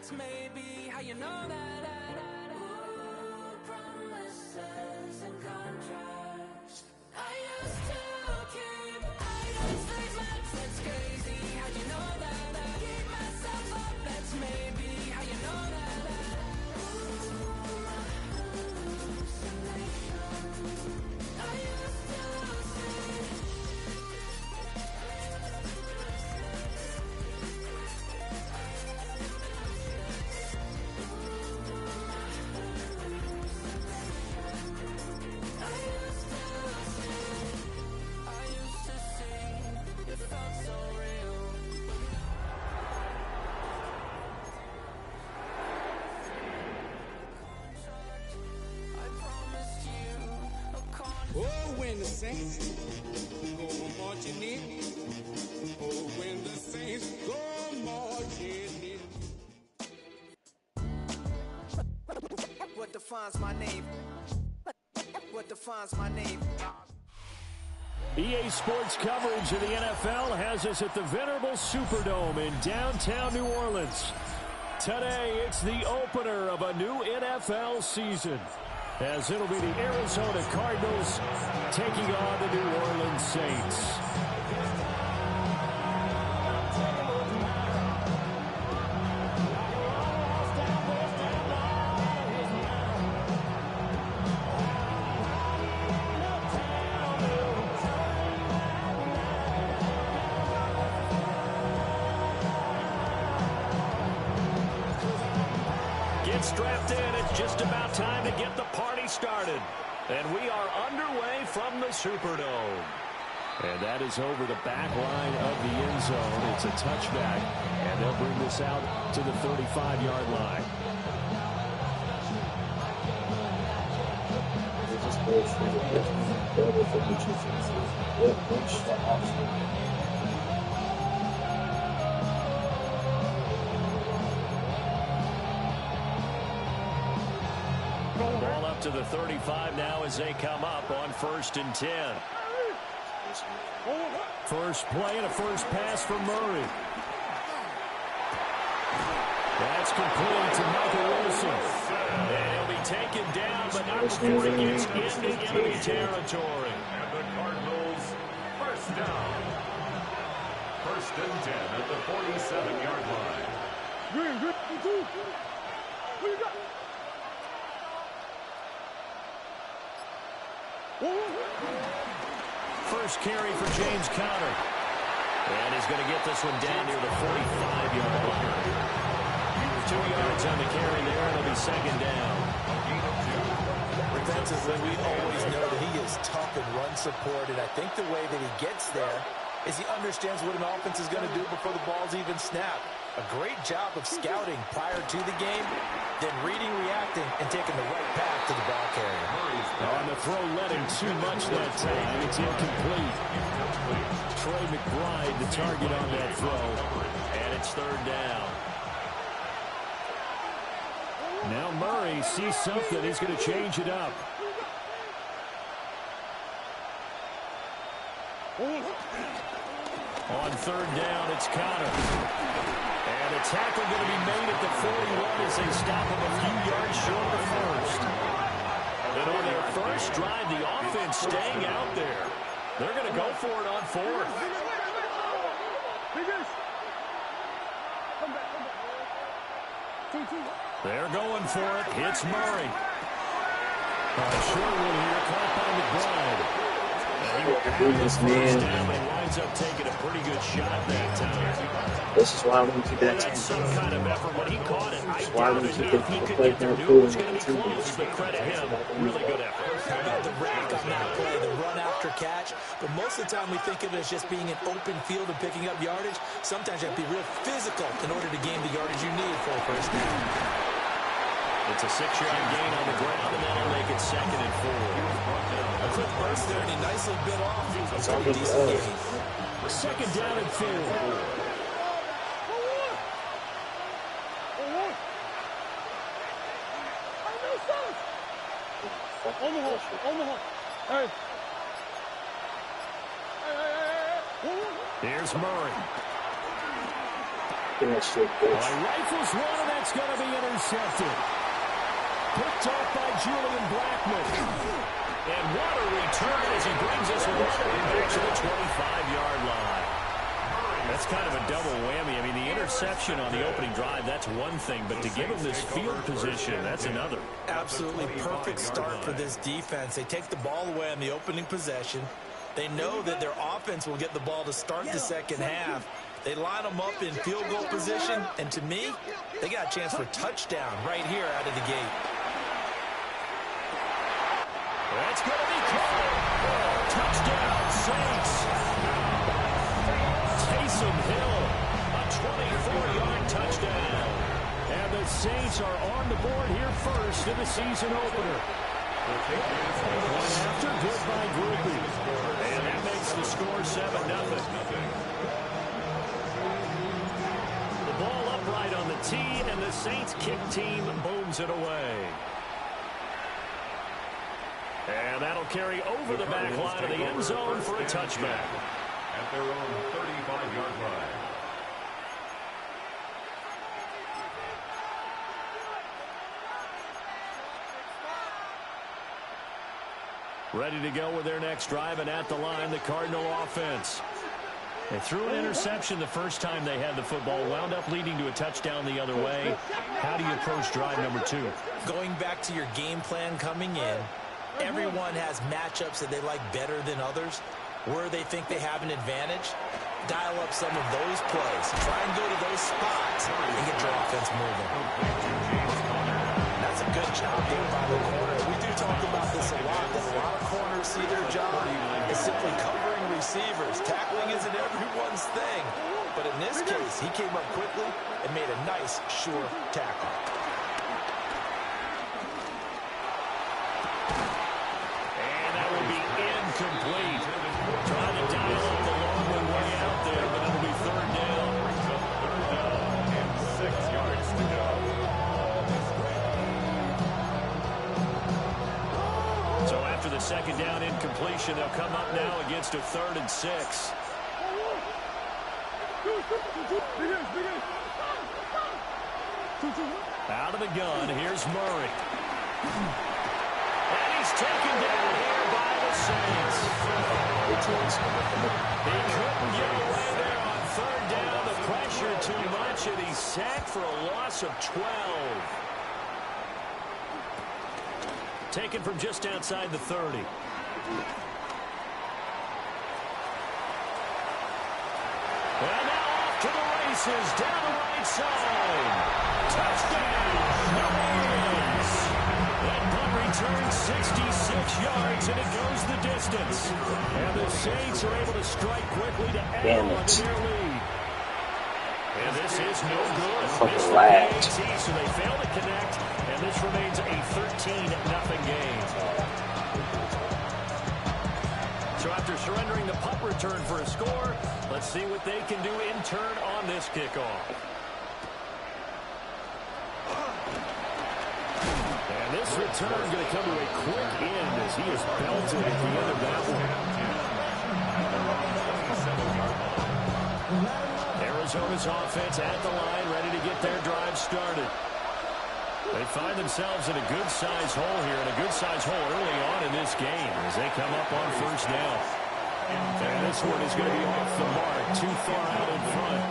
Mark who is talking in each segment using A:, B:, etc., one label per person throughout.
A: That's maybe how you know that. Ooh, promises and contracts. I used to keep items, things, maps. That's crazy how you know that. Keep myself up. That's maybe how you know that. Ooh, my hallucination. I used to see.
B: Oh, when the saints go marching in. Oh, when the saints go marching in.
C: What defines my name? What defines my name?
D: EA Sports coverage of the NFL has us at the venerable Superdome in downtown New Orleans. Today, it's the opener of a new NFL season, as it'll be the Arizona Cardinals taking on the New Orleans Saints. Strapped in, it's just about time to get the party started. And we are underway from the Superdome. And that is over the back line of the end zone. It's a touchback, and they'll bring this out to the 35-yard line. Ball up to the 35 now as they come up on 1st and 10. First play and a first pass for Murray. That's complete to Michael Wilson. And he'll be taken down, but not before he gets into enemy territory.
E: And the Cardinals, first down. 1st and 10 at the 47-yard line.
F: What you got?
D: First carry for James Conner. And he's going to get this one down near the 45-yard line. 2 yards on the carry there, and it'll be 2nd down.
G: Defensively, we always know that he is tough in run support, and I think the way that he gets there is he understands what an offense is going to do before the ball's even snapped. A great job of scouting prior to the game, then reading, reacting, and taking the right path to the ball carrier.
D: On the throw, led him too much that time. It's incomplete. Trey McBride, the target on that throw. And it's 3rd down. Now Murray sees something. He's going to change it up. On 3rd down, it's Conner. And a tackle going to be made at the 41 as they stop him a few yards short of 1st. And on their first drive, the offense staying out there. They're going to go for it on 4th. They're going for it. It's Murray. Short one here, caught by McBride.
H: Goodness, man.
D: He winds up taking a pretty good shot that time.
H: This is why we keep that
D: That's some kind of effort. When he caught it, I
H: why
D: doubted
H: we keep
D: if he could get there. Knew it was going to be close, but credit him. Really good effort.
G: The rack on that play, the run after catch. But most of the time we think of it as just being an open field and picking up yardage. Sometimes you have to be real physical in order to gain the yardage you need for a first down.
D: It's a 6-yard gain on the ground, and that'll make it 2nd and 4.
G: A quick burst there, and he nicely bit off. It's a decent gain.
D: 2nd down and 4.
F: Omaha. Hey.
D: Here's Murray.
H: kicking that shit, bitch.
D: He rifles one, and that's going to be intercepted. Picked off by Julian Blackmon. And what a return as he brings us all the way back to the 25-yard line. That's kind of a double whammy. I mean, the interception on the opening drive, that's one thing. But to give him this field position, that's another.
G: Absolutely perfect start for this defense. They take the ball away on the opening possession. They know that their offense will get the ball to start the second half. They line them up in field goal position. And to me, they got a chance for a touchdown right here out of the gate.
D: That's going to be caught. Touchdown, Saints. Taysom Hill, a 24-yard touchdown. And the Saints are on the board here first in the season opener. One after, good by Grupe. And that makes the score 7-0. The ball upright on the tee, and the Saints kick team booms it away. And that'll carry over the back line of the end zone for a touchback.
E: At their own 35-yard line.
D: Ready to go with their next drive, and at the line, the Cardinal offense. They threw an interception the first time they had the football, wound up leading to a touchdown the other way. How do you approach drive number 2?
G: Going back to your game plan coming in, everyone has matchups that they like better than others. Where they think they have an advantage, dial up some of those plays. Try and go to those spots and get your offense moving. That's a good job there by the corner. We do talk about this a lot, that a lot of corners see their job is simply covering receivers. Tackling isn't everyone's thing. But in this case, he came up quickly and made a nice, sure tackle.
D: And that will be incomplete. Trying to dial up the long one way out there, but it'll be third down.
E: And 6 yards to go.
D: So after the second down incompletion, they'll come up now against a 3rd and 6. Out of the gun, here's Murray. And he's taken down here by the Saints. He couldn't get away there on 3rd down. The pressure too much, and he's sacked for a loss of 12. Taken from just outside the 30. And now off to the races, down the right side. Touchdown, Giants. That punt returns 66 yards, and it goes the distance. And the Saints are able to strike quickly to add on to their lead. And this is no good. Missed the PAT, so they fail to connect, and this remains a 13-0 game. So after surrendering the punt return for a score, let's see what they can do in turn on this kickoff. And this return going to come to a quick end as he is belted at the end of that one. Arizona's offense at the line, ready to get their drive started. They find themselves in a good-sized hole here, and a good-sized hole early on in this game as they come up on 1st down. And this one is going to be off the mark, too far out in front.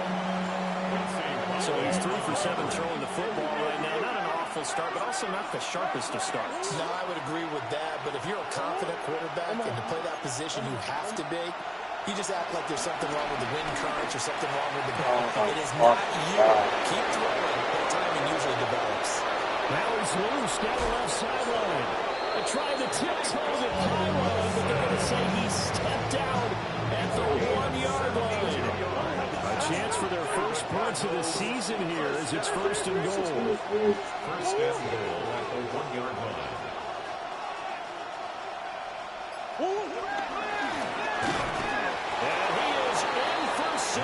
D: So he's 3 for 7 throwing the football right now. Not an awful start, but also not the sharpest of starts.
G: No, I would agree with that, but if you're a confident quarterback and to play that position, you have to be. You just act like there's something wrong with the wind currents or something wrong with the ball. It is not you. Keep throwing. That timing usually develops.
D: Now he's loose down the left sideline. They tried to tiptoe the pylon, but they're going to say he stepped out at the 1-yard line. A chance for their first punts of the season here as it's 1st and goal.
E: First and goal at the 1-yard line.
D: And he is in for 6.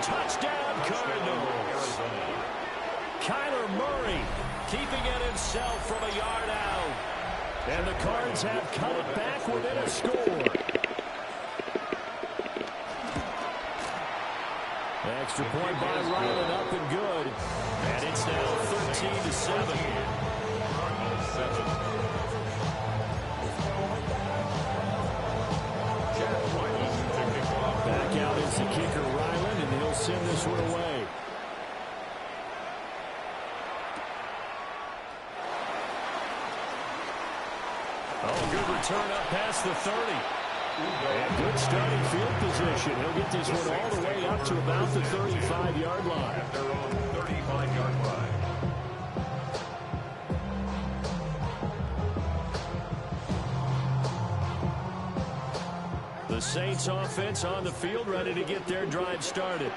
D: Touchdown Cardinals. Kyler Murray keeping it himself from a yard out. And the Cards have cut it back within a score. Extra point by Ryland, up and good. And it's now 13-7.
E: Cardinals 7. Jack White to kick off.
D: Back out is the kicker, Ryland, and he'll send this one away. Oh, good return up past the 30. And good starting field position. He'll get this one all the way up to about the 35-yard line.
E: At their own 35-yard line.
D: The Saints offense on the field, ready to get their drive started.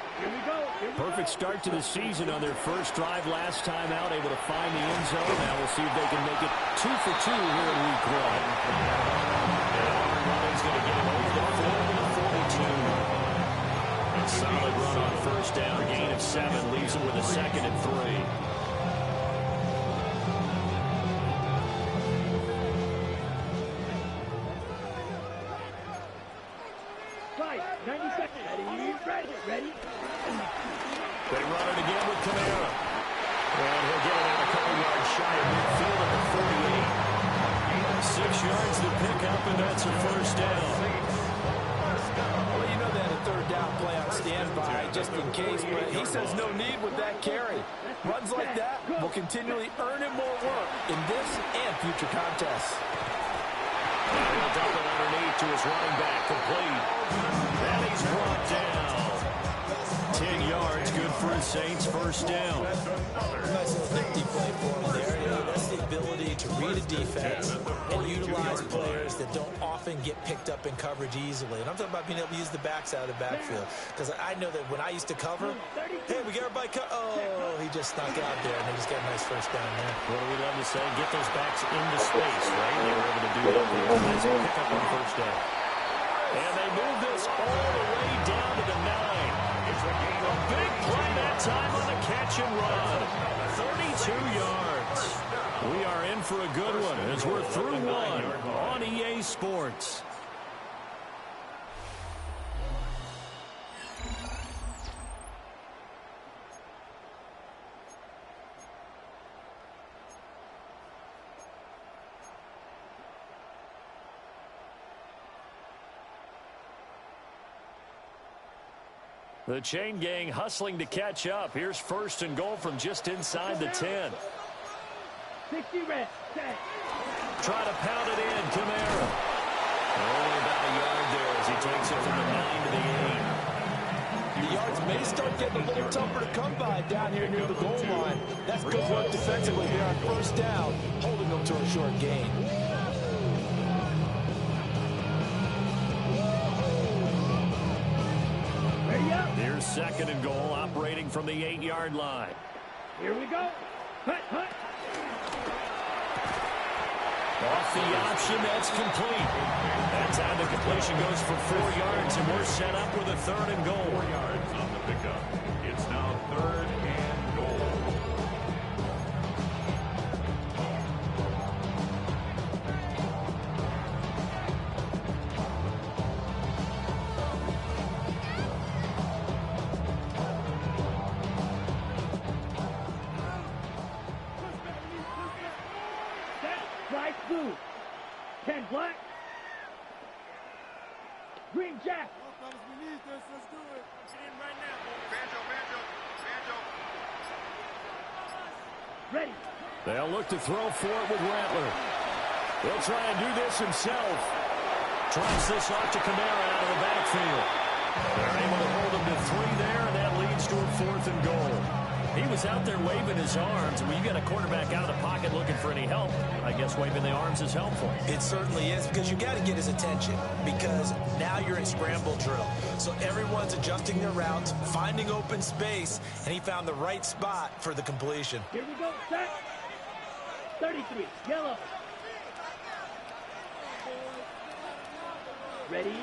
D: Perfect start to the season on their first drive last time out, able to find the end zone. Now we'll see if they can make it 2 for 2 here in week 1. He's going to get him over the 42. A solid run on first down, gain of 7, leaves him with a 2nd and 3.
F: Ready?
D: They run it again with Kamara. And he'll get it out a couple yards shy of midfield at the 48. 6 yards to pick up, and that's a first down.
G: Well, you know they had a third down play on standby just in case, but he says no need with that carry. Runs like that will continually earn him more work in this and future contests.
D: And he'll dump it underneath to his running back, complete. And he's brought down. 10 yards, good for the Saints, first down.
G: Nice little nifty play for him there. You know, that's the ability to read a defense and utilize players that don't often get picked up in coverage easily. And I'm talking about being able to use the backs out of the backfield. Because I know that when I used to cover, hey, we got everybody oh, he just snuck out there, and they just got a nice first down there.
D: What do we love to say? Get those backs into space, right? They were able to do that. Nice pick up on first down. And they move this all the way down to the 9. It's a big play that time on the catch and run. 32 yards. We are in for a good one as we're through 1 on EA Sports. The chain gang hustling to catch up. Here's first and goal from just inside the 10.
F: 60 red.
D: Try to pound it in, Kamara. Only about a yard there as he takes it from the 9 to the 8.
G: The yards may start getting a little tougher to come by down here near the goal line. That's good work defensively here on first down, holding them to a short gain.
D: Here's second and goal, operating from the 8-yard line.
F: Here we go. Hut.
D: Off the option, that's complete. That time the completion goes for 4 yards, and we're set up with a third and goal.
E: 4 yards on the pickup. It's now 3rd and goal.
F: Black blue. 10 black. Green jack.
B: We need this. Let's do it. Get in right now. Banjo.
F: Ready.
D: They'll look to throw for it with Rattler. He'll try and do this himself. Tries this off to Kamara out of the backfield. They're able to hold him to 3 there, and that leads to a 4th and goal. He was out there waving his arms, and when you got a quarterback out of the pocket looking for any help, I guess waving the arms is helpful.
G: It certainly is, because you got to get his attention, because now you're in scramble drill. So everyone's adjusting their routes, finding open space, and he found the right spot for the completion.
F: Here we go. Set. 33. Yellow. Ready.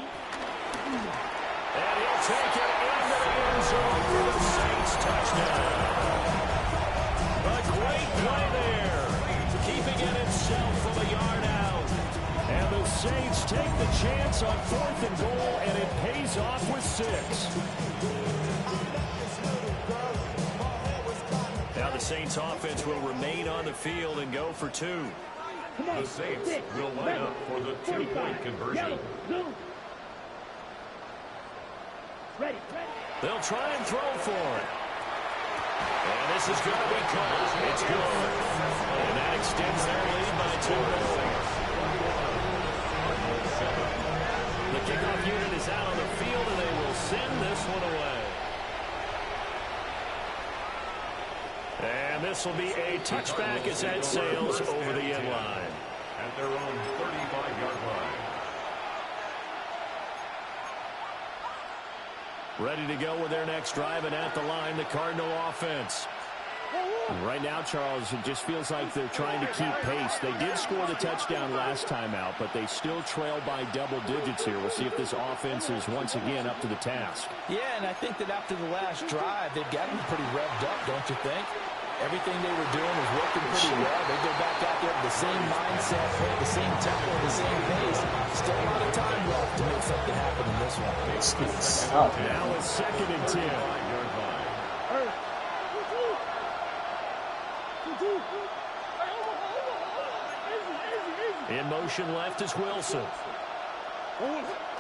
D: And he'll take it into the end zone for the Saints touchdown. A great play there, keeping it himself from a yard out. And the Saints take the chance on 4th and goal, and it pays off with 6. the Saints offense will remain on the field and go for two.
E: The Saints will line up for the two-point conversion.
D: They'll try and throw for it. And this is going to be close. It's good. And that extends their lead by 2. The kickoff unit is out on the field, and they will send this one away. And this will be a touchback as that sails over the end line.
E: At their own 35-yard line.
D: Ready to go with their next drive, and at the line, the Cardinal offense. Right now, Charles, it just feels like they're trying to keep pace. They did score the touchdown last time out, but they still trail by double digits here. We'll see if this offense is once again up to the task.
G: Yeah, and I think that after the last drive, they've got to be pretty revved up, don't you think? Everything they were doing was working pretty well. They go back out there with the same mindset, the same tempo, the same pace. Still a lot of time left to make something happen in this one.
D: Now it's 2nd and 10. In motion left is Wilson.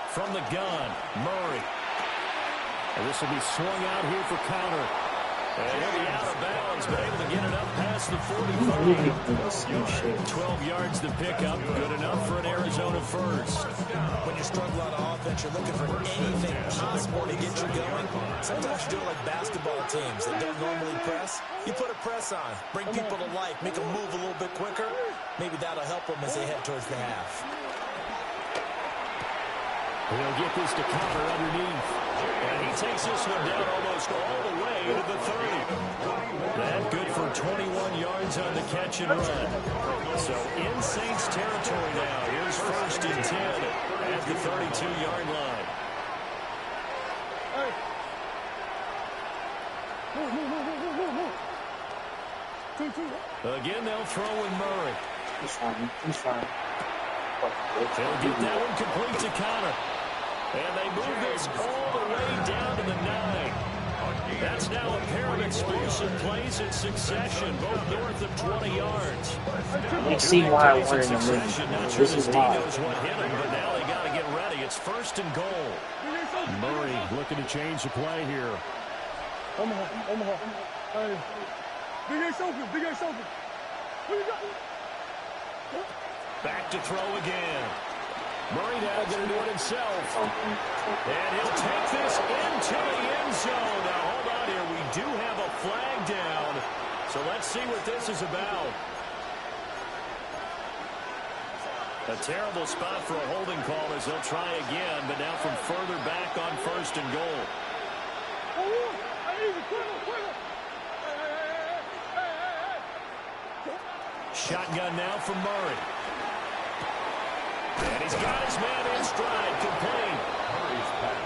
D: From the gun, Murray. And this will be swung out here for counter. And he'll be out of bounds, but able to get it up past the 45. 12 yards to pick up. Good enough for an Arizona first.
G: When you struggle on offense, you're looking for anything possible to get you going. Sometimes you do it like basketball teams that don't normally press. You put a press on, bring people to life, make them move a little bit quicker. Maybe that'll help them as they head towards the half.
D: They'll get this to cover underneath. And he takes this one down almost all the way to the 30. That good for 21 yards on the catch and run. So in Saints territory now. Here's 1st and 10 at the 32-yard line. Again, they'll throw in Murray.
H: He's fine.
D: They'll get that one complete to Connor. And they move this all the way down to the 9. That's now a pair of explosive plays in succession, both north of 20 yards.
H: You see why I wanted to move.
D: Not sure
H: This
D: this
H: is
D: D
H: why.
D: knows what hit him, but now they got to get ready. It's 1st and goal. Murray looking to change the play here.
F: Omaha. Hey. Big ass open. What you got?
D: Back to throw again. Murray now going to do it himself. And he'll take this into the end zone. Now, hold on here. We do have a flag down. So let's see what this is about. A terrible spot for a holding call as they'll try again, but now from further back on 1st and goal. Shotgun now from Murray. And he's got his man in stride, complete.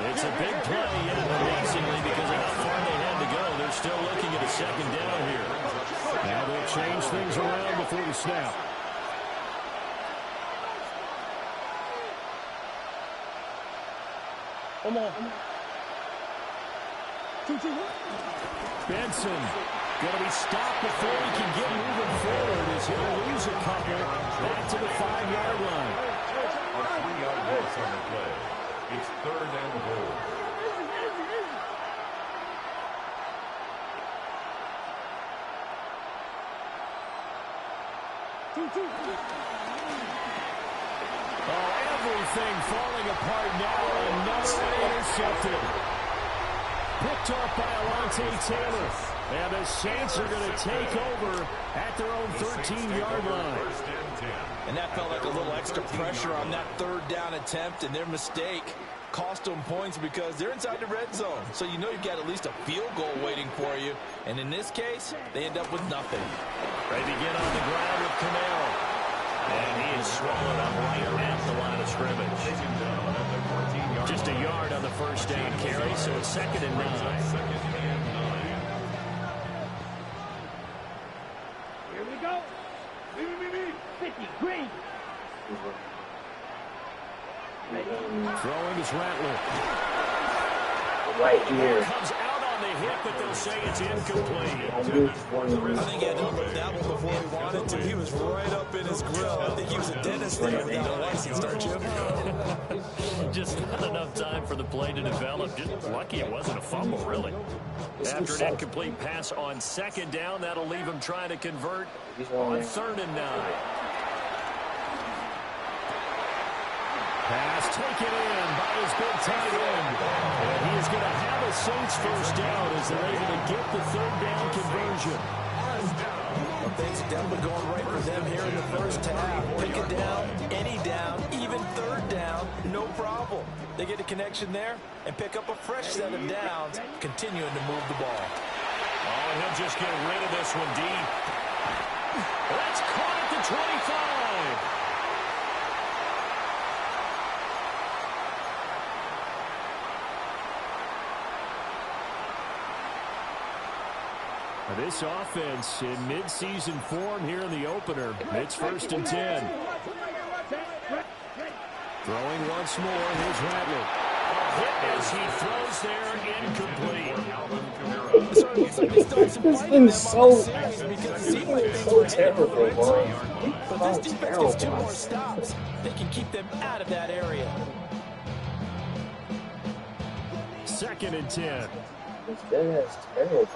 D: It's a big play, yet amazingly, because of how far they had to go, they're still looking at a 2nd down here. Now they'll change things around before the snap. Benson going to be stopped before he can get moving forward as he'll lose a couple back to the 5-yard line.
E: A 3-yard loss on the play. It's 3rd and goal.
D: Oh, everything falling apart now. Another intercepted. Picked off by Alontae Taylor. And the Saints are going to take over at their own 13-yard line.
G: And that felt like a little extra pressure on that 3rd down attempt, and their mistake cost them points because they're inside the red zone. So you know you've got at least a field goal waiting for you. And in this case, they end up with nothing.
D: They begin on the ground with Camaro. And he is swallowed up right at the line of scrimmage. Just a yard on the first down carry, so it's 2nd and 9.
F: Here we go. Me. 50, green.
D: Throwing is Rattler.
H: Right here.
D: Comes out on the hit, but they'll say it's incomplete.
G: I think he had to unload that one before he wanted to. He was right up in his grill. I think he was a dentist there without a license, don't you?
D: Just not enough time for the play to develop. Just lucky it wasn't a fumble, really. After an incomplete pass on second down, that'll leave him trying to convert on 3rd and 9. Pass taken in by his big tight end. And he is going to have a Saints first down as they're able to get the 3rd down conversion.
G: Well, things are definitely going right for them here in the first half. Pick it down, any down, even 3rd down, no problem. They get a connection there and pick up a fresh set of downs, continuing to move the ball.
D: Oh, he'll just get rid of this one deep. That's caught at the 25. This offense in midseason form here in the opener. It's 1st and 10. Throwing once more. Here's Rattler. Hit as he throws there, incomplete.
H: This thing's so terrible, bro.
G: But this defense gets 2 more stops. They can keep them out of that area.
D: 2nd and 10.
H: That's terrible.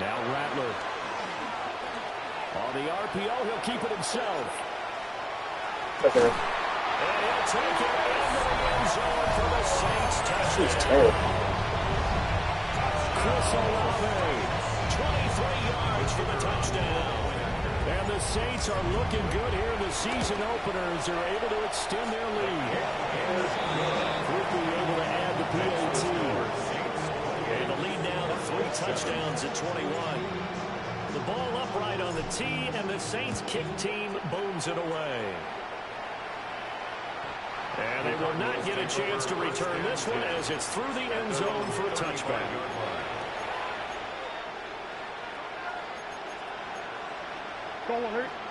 D: Now Rattler. On the RPO, he'll keep it himself.
H: Okay.
D: And he'll take it into the end zone for the Saints touchdown.
H: This is terrible.
D: Chris Olave, 23 yards for the touchdown. And the Saints are looking good here in the season openers. They're able to extend their lead. Quickly able to add the PAT. And the lead now to 3 touchdowns at 21. The ball upright on the tee, and the Saints kick team booms it away. And they will not get a chance to return this one as it's through the end zone for a touchback.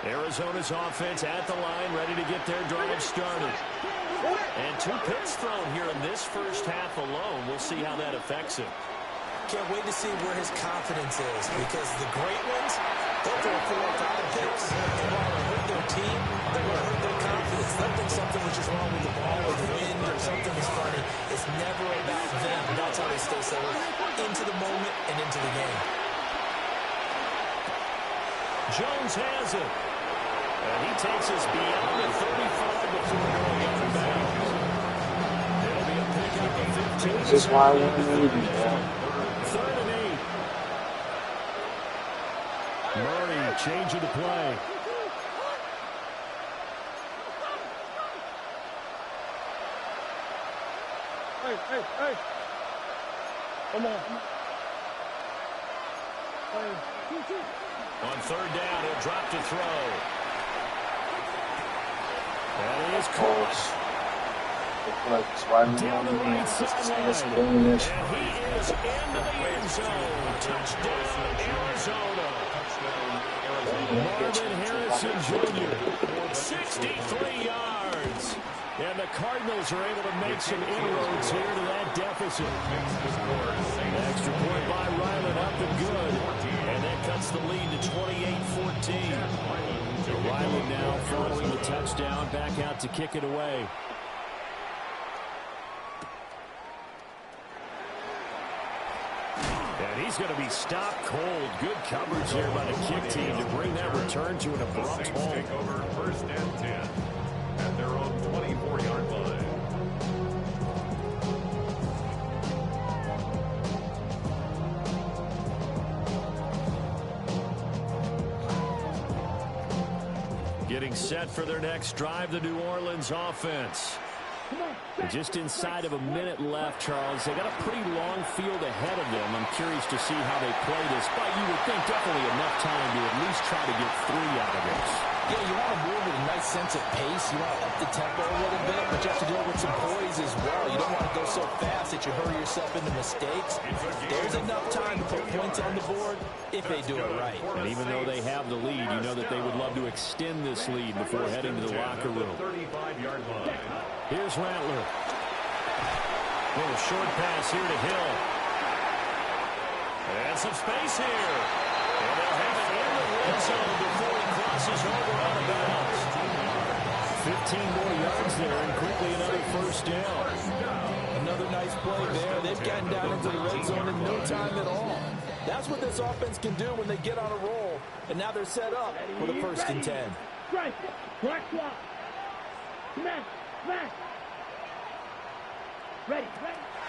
D: Arizona's offense at the line, ready to get their drive started. And 2 picks thrown here in this first half alone. We'll see how that affects him.
G: Can't wait to see where his confidence is, because the great ones, they'll throw 4 or 5 picks. And while they hurt their team, they're going to hurt their confidence. They'll think something which is wrong with the ball or the wind or something is funny. It's never about them. That's how they stay settled into the moment and into the game.
D: Jones has it. And he takes us beyond the 35 before going out of bounds. It'll be a pickup of 15.
H: This is why we need him.
D: 3rd and 8. Murray changing the play.
F: Hey. Come on.
D: On 3rd down, he'll drop to throw. And he is caught. Down the right sideline. And he is into the end zone. Touchdown, Arizona. Marvin Harrison Jr. 63 yards. And the Cardinals are able to make some inroads here to that deficit. An extra point by Ryland up and good. And that cuts the lead to 28-14. Ryland now following the touchdown, back out to kick it away. And he's going to be stopped cold. Good coverage here by the kick team to bring that return to an abrupt halt.
E: Take over 1st and 10 at their own 24-yard line.
D: Getting set for their next drive, the New Orleans offense. Just inside of a minute left, Charles. They got a pretty long field ahead of them. I'm curious to see how they play this, but you would think definitely enough time to at least try to get 3 out of this.
G: Yeah, you want to move with a nice sense of pace. You want to up the tempo a little bit, but you have to do it with some poise as well. You don't want to go so fast that you hurry yourself into mistakes. There's enough time to put points on the board if they do it right.
D: And even though they have the lead, you know that they would love to extend this lead before heading to the locker room.
E: 35-yard line.
D: Here's Rattler. Little short pass here to Hill. And some space here. And they'll have it in the red zone before he crosses over out of bounds. 15 more yards there, and quickly another first down.
G: Another nice play there. They've gotten down into the red zone in no time at all. That's what this offense can do when they get on a roll. And now they're set up for the 1st and 10.
F: Strike. Black swap. Smash. Smash. Ready.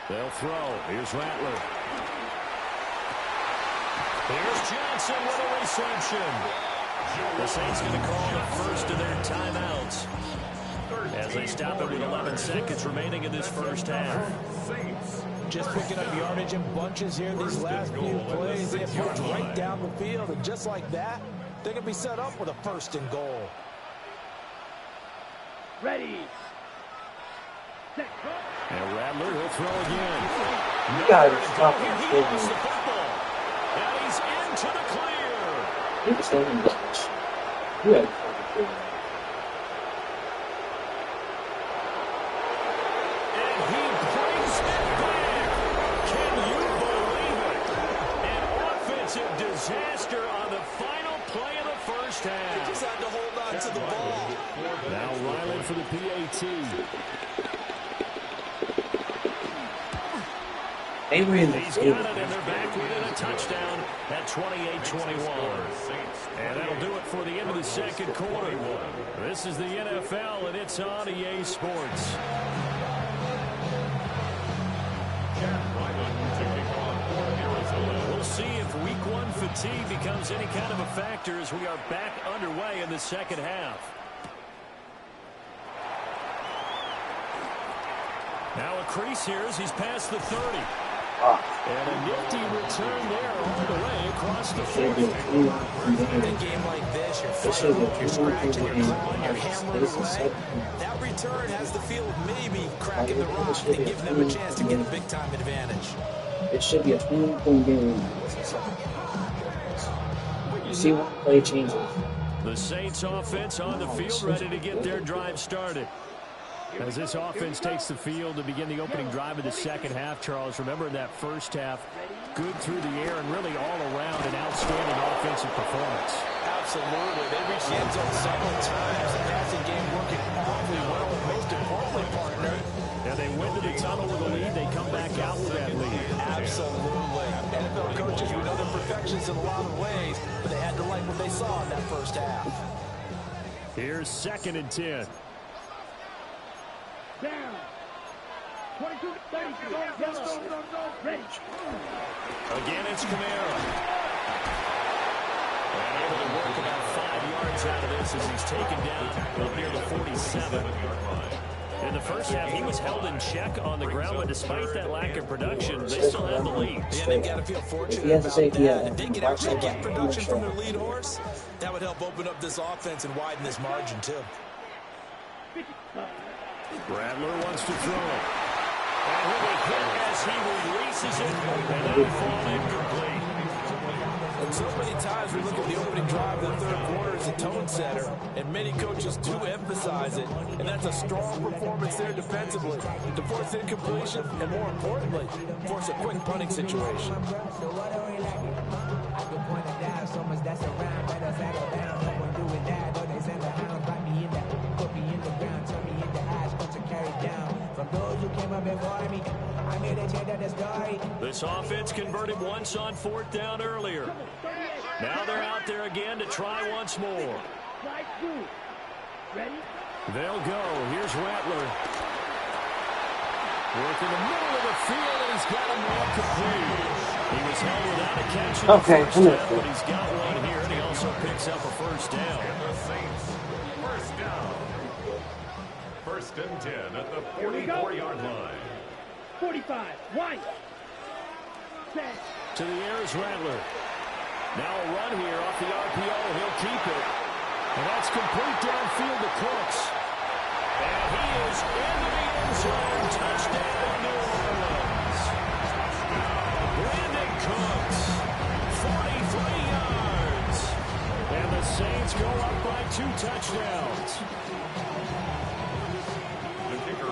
D: They'll throw. Here's Rattler. Here's Johnson with a reception. The Saints going to call the first of their timeouts as they stop it with 11 seconds remaining in this first half.
G: Just picking up yardage in bunches here these last few plays. They have moved right down the field, and just like that, they're going to be set up with a 1st and goal.
F: Ready. Set.
D: And Rattler will throw again.
H: You guys are
D: Here
H: fucking
D: he
H: kidding
D: lost
H: me.
D: the football. And he's into the clear.
H: You just don't even watch. You guys are fucking kidding me.
D: And he brings it back. Can you believe it? An offensive disaster on the final play of the first half.
G: Just had to hold on to the ball.
D: Now Ryland for the PAT.
H: They were in the
D: He's
H: field.
D: got it, and they're back within a touchdown at 28-21. And that'll do it for the end of the second quarter. This is the NFL, and it's on EA Sports. We'll see if Week 1 fatigue becomes any kind of a factor as we are back underway in the second half. Now a crease here as he's past the 30. And a nifty return there all the way across the 40.
G: In a game like this, you're fighting, you're scratching, you're clawing, you're hammering away. That return has the feel of maybe cracking the rock and giving them a chance to get a big-time advantage.
H: It should be a 20-point game. You see one play changes.
D: The Saints offense on the field ready to get their drive started. As this offense takes the field to begin the opening drive of the second half, Charles, remember in that first half, good through the air and really all around an outstanding offensive performance.
G: Absolutely. They reached the end zone several times. The passing game working awfully well. And most importantly, partner,
D: And they went to the tunnel with a lead. They come back out with that lead.
G: absolutely. NFL coaches, we know they're perfections in a lot of ways, but they had to like what they saw in that first half.
D: Here's 2nd and 10.
F: Down. 22, 33. Yellow. Ready.
D: Again, it's Kamara. And able to work about 5 yards out of this as he's taken down up near the 47. In the first half, he was held in check on the ground, but despite that lack of production, they still had the lead.
G: Yeah, they've got to feel fortunate
H: He has to
G: about
H: say,
G: that.
H: yeah,
G: If they could actually get production from their lead horse, that would help open up this offense and widen this margin, too.
D: Rattler wants to throw it. And he'll be hit as he releases it, and that'll fall incomplete.
G: So many times we look at the opening drive of the third quarter as a tone setter, and many coaches do emphasize it, and that's a strong performance there defensively to force incompletion and, more importantly, force a quick punting situation.
D: This offense converted once on 4th down earlier. Now they're out there again to try once more.
F: Slide through. Ready.
D: They'll go. Here's Rattler. Working the middle of the field, and he's got him well complete. He was held without a catch in the first half, but he's got one here, and he also picks up a first down.
E: The Saints, first down. 1st and 10 at the 44-yard line.
F: 45. White. Set.
D: To the air is Rattler. Now a run here off the RPO. He'll keep it. And that's complete downfield to Cooks. And he is into the end zone. Touchdown, New Orleans. Brandon Cooks, 43 yards. And the Saints go up by 2 touchdowns.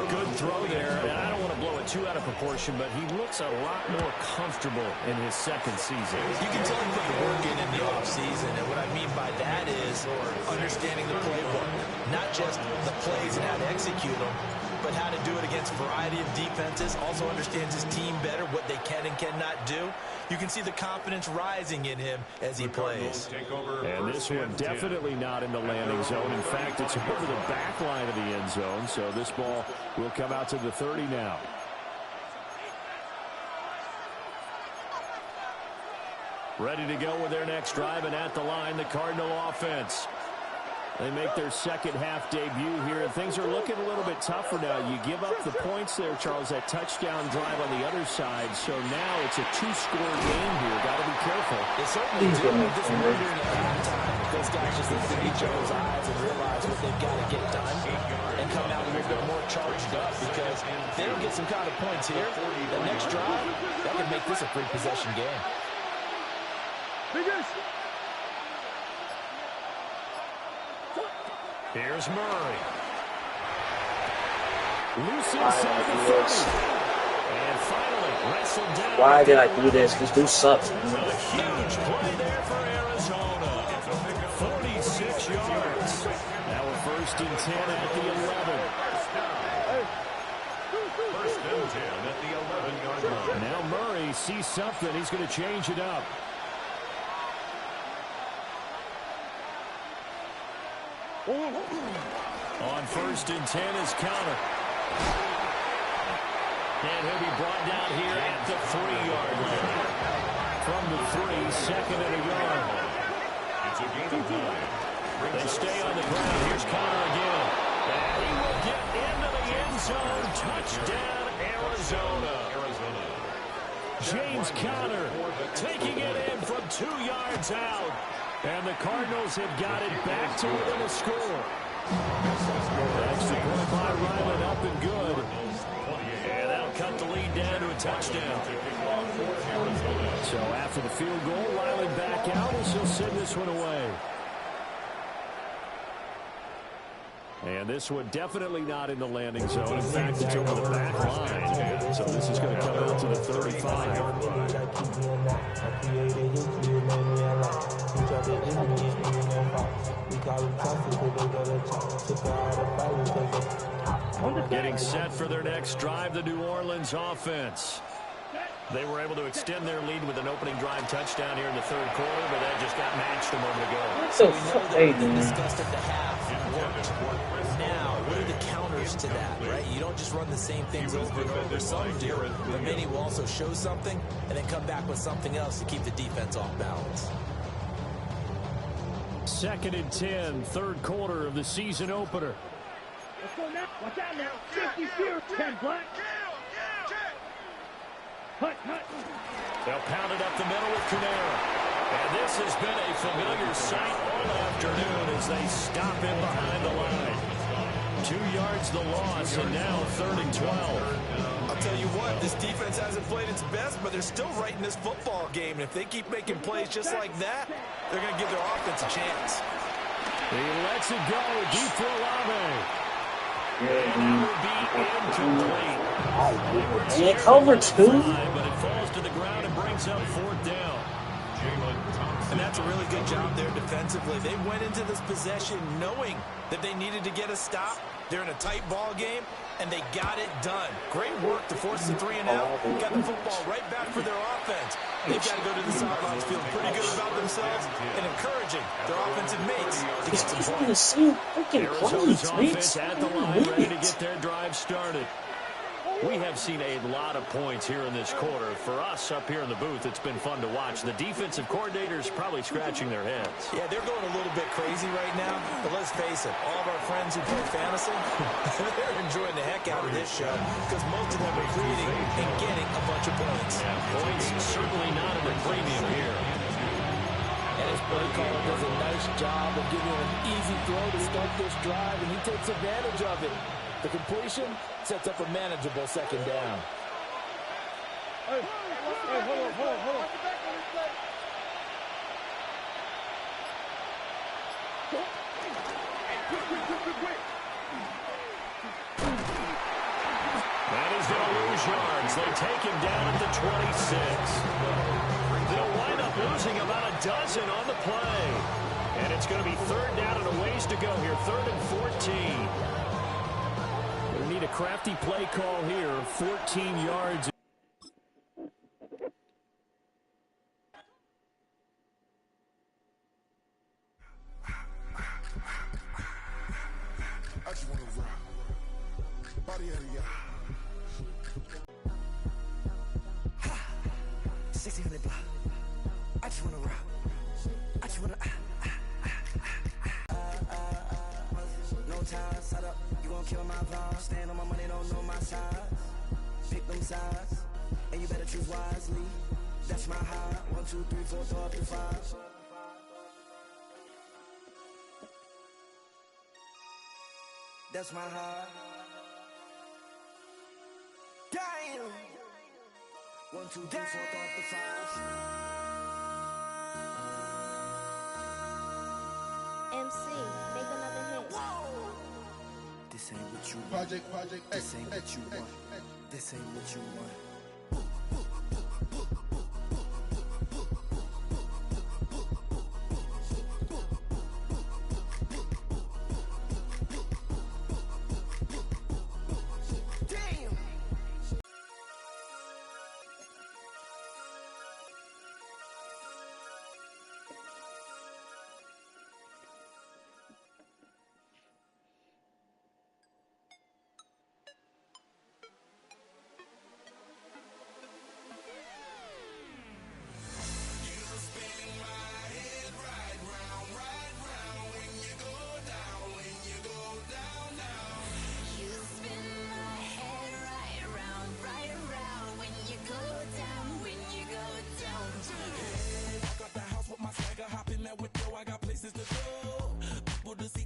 D: Good throw there, and I don't want to blow a too out of proportion, but he looks a lot more comfortable in his second season.
G: You can tell he put the work in the offseason, and what I mean by that is understanding the playbook. Not just the plays and how to execute them, but how to do it against a variety of defenses. Also understands his team better, what they can and cannot do. You can see the confidence rising in him as he plays.
D: And this one definitely not in the landing zone. In fact, it's over the back line of the end zone, so this ball will come out to the 30 now. Ready to go with their next drive, and at the line, the Cardinal offense. They make their second half debut here, and things are looking a little bit tougher now. You give up the points there, Charles, that touchdown drive on the other side. So now it's a two-score game here. Got to be careful.
G: They certainly do. I'm just wondering at halftime if those guys just look in each other's eyes and realize what they've got to get done and come out a little bit more charged up, because if they don't get some kind of points here, the next drive, that could make this a free possession game.
D: Here's Murray. Loose inside the 30. And finally wrestled down.
H: Why did I do this? This dude sucks.
D: A huge play there for Arizona. 46 yards. Now we're first and 10 at the 11.
E: First and 10 at the 11-yard line.
D: Now Murray sees something. He's going to change it up. On first and 10 is counter. And he'll be brought down here at the 3-yard line. From the 3, second and a yard.
E: It's a gain of 9.
D: They stay on the ground. Here's Conner again. And he will get into the end zone. Touchdown, Arizona. James Conner taking it in from 2 yards out. And the Cardinals have got it back to within a score. Extra point by Ryland, up and good. And that'll cut the lead down to a touchdown. So after the field goal, Ryland back out as he'll send this one away. And this one definitely not in the landing zone. In fact, it's over the back line. So this is going to come out to the 35. Getting set for their next drive, the New Orleans offense. They were able to extend their lead with an opening drive touchdown here in the third quarter, but that just got matched a moment ago.
H: So hey, man.
G: Discussed at the half. Now, what are the counters to that, right? You don't just run the same things over and over. Some do, but many will also show something and then come back with something else to keep the defense off balance.
D: Second and 10, third quarter of the season opener.
F: Let's go now. Watch out now. 50 0, 10 black. Hut.
D: They'll pound it up the middle with Kamara. And this has been a familiar sight all afternoon as they stop him behind the line. 2 yards the loss, and now third and 12.
G: I'll tell you what, this defense hasn't played its best, but they're still right in this football game. And if they keep making plays just like that, they're going to give their offense a chance.
D: He lets it go. Deep for Olave. And that will be incomplete.
H: Yeah, cover 2.
D: But it falls to the ground and brings up fourth down.
G: And that's a really good job there defensively. They went into this possession knowing that they needed to get a stop. They're in a tight ball game, and they got it done. Great work to force the 3 and out. Got the football right back for their offense. They've got to go to the sidelines feeling pretty good about themselves and encouraging their offensive mates to get some
H: He's
G: points.
H: the same freaking
D: Arizona's
H: plays,
D: offense
H: man.
D: at the line, ready to get their drive started. We have seen a lot of points here in this quarter. For us up here in the booth, it's been fun to watch. The defensive coordinators probably scratching their heads.
G: Yeah, they're going a little bit crazy right now, but let's face it, all of our friends who play fantasy, they're enjoying the heck out of this show because most of them are creating and getting a bunch of points.
D: Yeah, points certainly not at a premium here.
G: And his play caller does a nice job of giving him an easy throw to start this drive, and he takes advantage of it. The completion sets up a manageable second down.
F: Hey, hold on.
D: And he's going to lose lose yards. They take him down at the 26. They'll wind up losing about a dozen on the play. And it's going to be third down and a ways to go here. 3rd and 14. They need a crafty play call here. 14 yards.
I: I just wanna rock. Body out of y'all.
C: 1600 block. I just wanna rock. I just wanna. No time, set up. You gon' kill my vibe. Stand on my money, don't know my size. Pick them sides, and you better choose wisely. That's my high. 1, 2, 3, 4, throw up to 5. That's my high. Damn. 1, 2, 3, 4, throw up to 5.
J: MC, make another hit.
C: Whoa. This ain't what you want. Project This ain't what you want. This ain't what you want.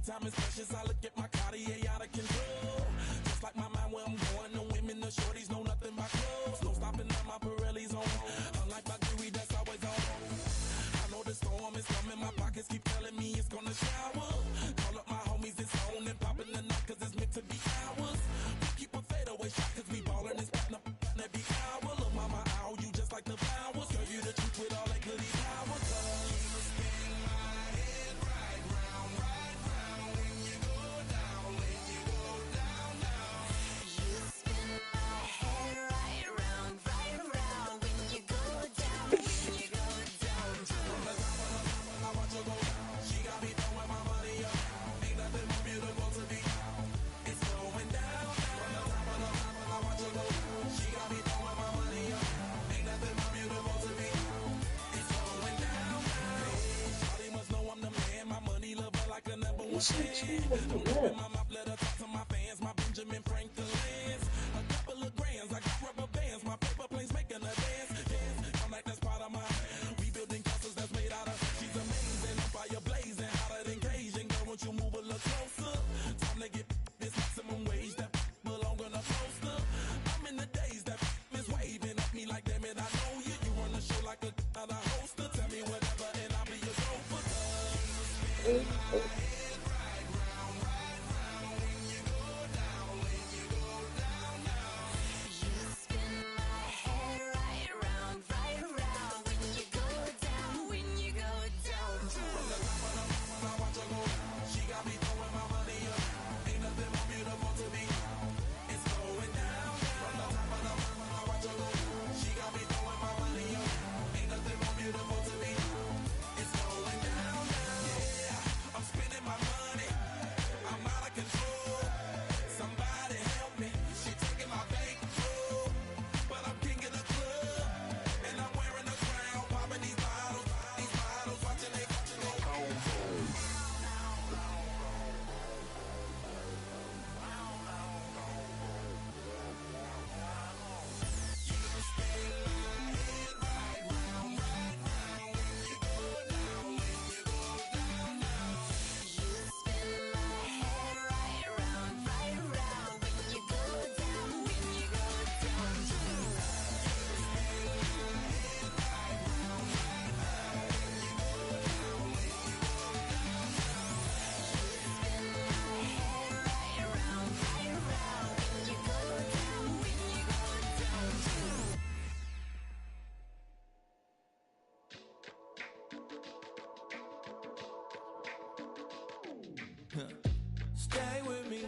I: Time is precious. I look at my Cartier out of control. Just like my mind where I'm going. The women, the shorties know nothing but clothes. No stopping at my Pirelli's on. Unlike my jewelry that's always on. I know the storm is coming. My pockets keep telling me it's gonna shower. Call up my homies, it's on and popping the night cause it's meant to be ours. We keep a fadeaway shot cause we ballin' and spittin' up every hour. Look mama, ow, you just like the flowers. Girl, you the truth with all that goody powers. You spin my head right round, right round. When you go down, when you go down, down.
A: You spin my head right round, right round. When you go down, when you go down.
I: From the top of the top, I watch her go down. She got me throwing my money up. Ain't nothing more beautiful to be. It's going down. From the top of the top, I watch her go down. She got me throwing my money up. Ain't nothing more beautiful to be. It's going down. Shawty must know I'm the man. My money love her like a number one fan. Don't open my mouth, let her talk to my fans. My Benjamin Franklin's. A couple of grands, I got rubber bands. My paper planes making a dance. Dance, I'm like that's part of my. We building castles that's made out of. She's amazing, on fire blazing, hotter than Cajun. Girl, won't you move a little closer? Time to get this maximum wage that belong on a poster. I'm in the days that is waving at me like, damn it, I know you. You run the show like a other hoster. Tell me whatever and I'll be your gopher.
A: You spin my head right round, right round. When you go down, when you go down.
I: From the top of the mountain, I watch her go down. She got me throwing my money up. Ain't nothing more beautiful to be. It's going down. From the top of the mountain, I watch her go down. She got me throwing my money up. Ain't nothing more beautiful to be. It's going down. Yeah, I'm spinning. Stay with me.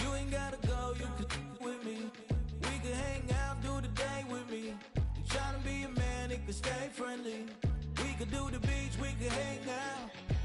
I: You ain't gotta go, you could with me. We could hang out, do the day with me. You tryna be a man, it could stay friendly. We could do the beach, we could hang out.